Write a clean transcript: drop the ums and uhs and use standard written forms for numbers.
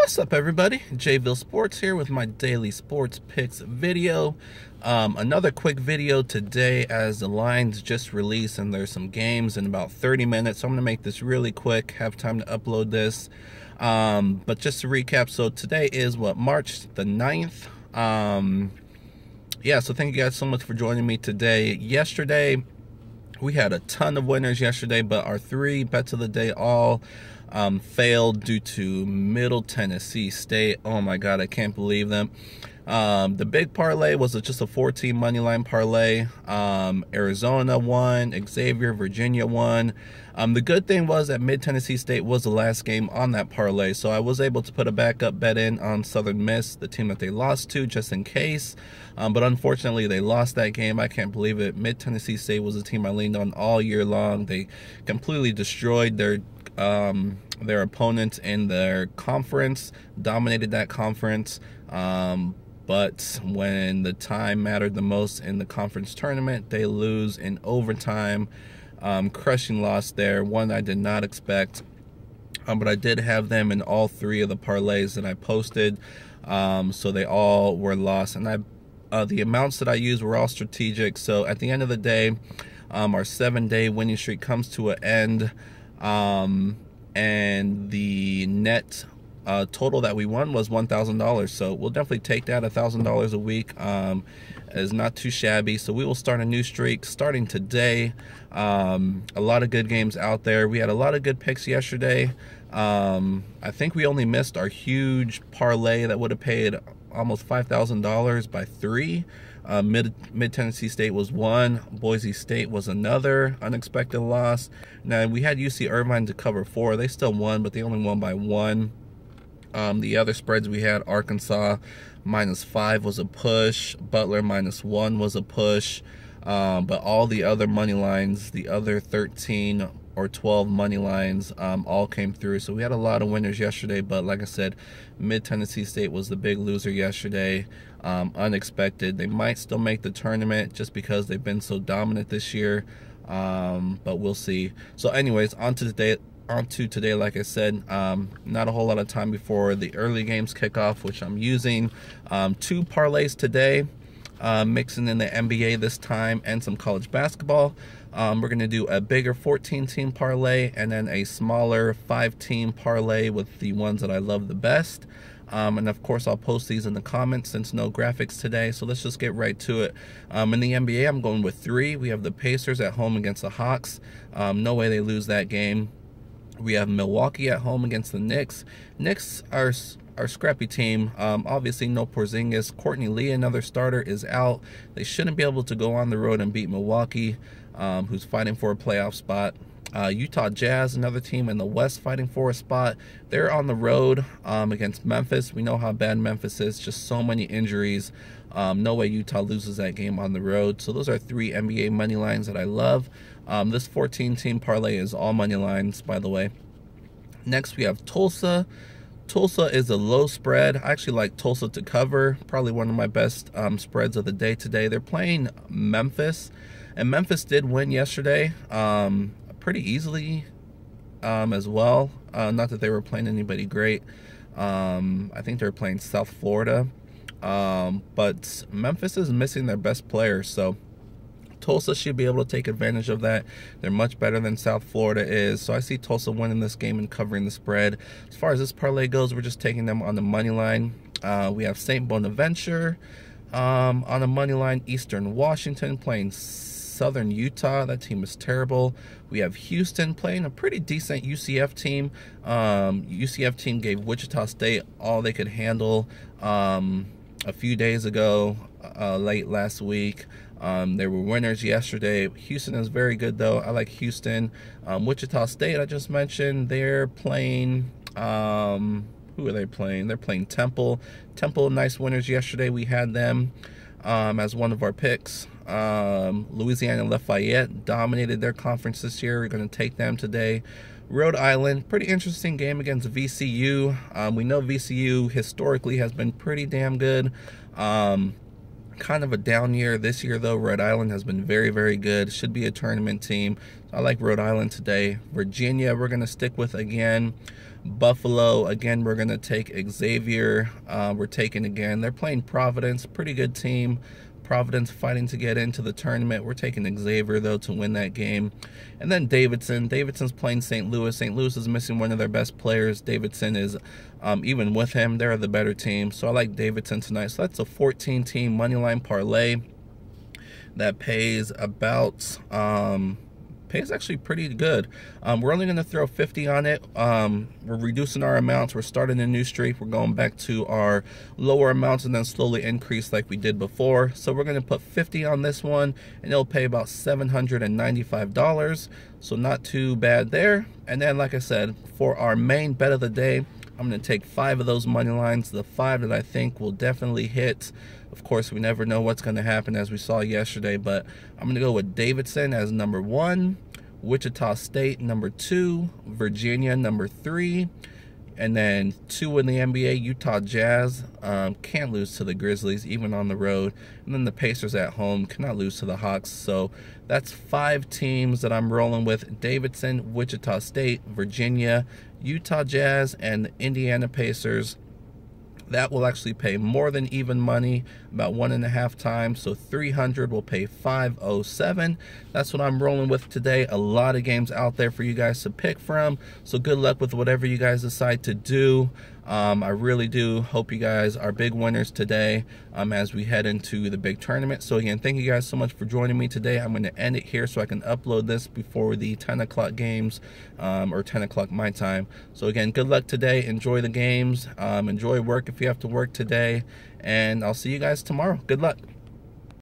What's up, everybody? JVille Sports here with my daily sports picks video. Another quick video today as the lines just released and there's some games in about 30 minutes. So I'm going to make this really quick, have time to upload this. But just to recap, so today is March the 9th. Yeah, so thank you guys so much for joining me today. Yesterday, we had a ton of winners yesterday, but our three bets of the day all failed due to Middle Tennessee State. Oh my God, I can't believe them. The big parlay was just a 14 money line parlay. Arizona won, Xavier, Virginia won. The good thing was that Mid Tennessee State was the last game on that parlay, so I was able to put a backup bet in on Southern Miss, the team that they lost to, just in case. But unfortunately, they lost that game. I can't believe it. Mid Tennessee State was a team I leaned on all year long. They completely destroyed their opponents in their conference, dominated that conference. But when the time mattered the most in the conference tournament, they lose in overtime. Crushing loss there, one I did not expect. But I did have them in all three of the parlays that I posted. So they all were lost. And the amounts that I used were all strategic. So at the end of the day, our 7-day winning streak comes to an end. And the net total that we won was $1,000, so we'll definitely take that. $1,000 a week is not too shabby. So we will start a new streak starting today. A lot of good games out there. We had a lot of good picks yesterday. I think we only missed our huge parlay that would have paid almost $5,000 by 3. Mid Tennessee State was one. Boise State was another unexpected loss. Now, we had UC Irvine to cover 4. They still won, but they only won by 1. The other spreads we had, Arkansas -5 was a push. Butler -1 was a push. But all the other money lines, the other 13 or 12 money lines, all came through. So we had a lot of winners yesterday, but like I said, Mid Tennessee State was the big loser yesterday. Unexpected. They might still make the tournament just because they've been so dominant this year, but we'll see. So anyways, on to today, like I said, not a whole lot of time before the early games kick off, which I'm using 2 parlays today, mixing in the NBA this time and some college basketball. We're going to do a bigger 14-team parlay and then a smaller 5-team parlay with the ones that I love the best. And of course, I'll post these in the comments since no graphics today. So let's just get right to it. In the NBA, I'm going with 3. We have the Pacers at home against the Hawks. No way they lose that game. We have Milwaukee at home against the Knicks. Knicks are our scrappy team. Obviously, no Porzingis. Courtney Lee, another starter, is out. They shouldn't be able to go on the road and beat Milwaukee, who's fighting for a playoff spot. Utah Jazz, another team in the West fighting for a spot. They're on the road against Memphis. We know how bad Memphis is, just so many injuries. No way Utah loses that game on the road. So those are 3 NBA money lines that I love. This 14-team parlay is all money lines, by the way. Next, we have Tulsa. Tulsa is a low spread. I actually like Tulsa to cover. Probably one of my best spreads of the day today. They're playing Memphis, and Memphis did win yesterday. Pretty easily as well. Not that they were playing anybody great. I think they were playing South Florida. But Memphis is missing their best player, so Tulsa should be able to take advantage of that. They're much better than South Florida is. So I see Tulsa winning this game and covering the spread. As far as this parlay goes, we're just taking them on the money line. We have St. Bonaventure on the money line. Eastern Washington playing Southern Utah. That team is terrible. We have Houston playing a pretty decent UCF team. UCF team gave Wichita State all they could handle a few days ago, late last week. They were winners yesterday. Houston is very good, though. I like Houston. Wichita State, I just mentioned, they're playing, who are they playing? They're playing Temple. Temple, nice winners yesterday. We had them as one of our picks. Louisiana Lafayette dominated their conference this year. We're going to take them today. Rhode Island, pretty interesting game against VCU. We know VCU historically has been pretty damn good. Kind of a down year this year, though. Rhode Island has been very, very good. Should be a tournament team. I like Rhode Island today. Virginia, we're going to stick with again. Buffalo, again, we're going to take Xavier. We're taking again. They're playing Providence, pretty good team. Providence fighting to get into the tournament. We're taking Xavier, though, to win that game. And then Davidson. Davidson's playing St. Louis. St. Louis is missing one of their best players. Davidson is, even with him, they're the better team. So I like Davidson tonight. So that's a 14-team moneyline parlay that pays about... pays actually pretty good. We're only going to throw 50 on it. We're reducing our amounts. We're starting a new streak. We're going back to our lower amounts and then slowly increase like we did before. So we're going to put 50 on this one, and it'll pay about $795. So not too bad there. And then, like I said, for our main bet of the day, I'm going to take 5 of those money lines, the 5 that I think will definitely hit. Of course, we never know what's going to happen, as we saw yesterday, but I'm going to go with Davidson as number 1, Wichita State number 2, Virginia number 3, and then 2 in the NBA, Utah Jazz. Can't lose to the Grizzlies, even on the road. And then the Pacers at home, cannot lose to the Hawks. So that's 5 teams that I'm rolling with: Davidson, Wichita State, Virginia, Utah Jazz, and Indiana Pacers. That will actually pay more than even money, about 1.5 times. So 300 will pay 507. That's what I'm rolling with today. A lot of games out there for you guys to pick from. So good luck with whatever you guys decide to do. I really do hope you guys are big winners today as we head into the big tournament. So again, thank you guys so much for joining me today. I'm going to end it here so I can upload this before the 10 o'clock games, or 10 o'clock my time. So again, good luck today. Enjoy the games. Enjoy work if you have to work today. And I'll see you guys tomorrow. Good luck.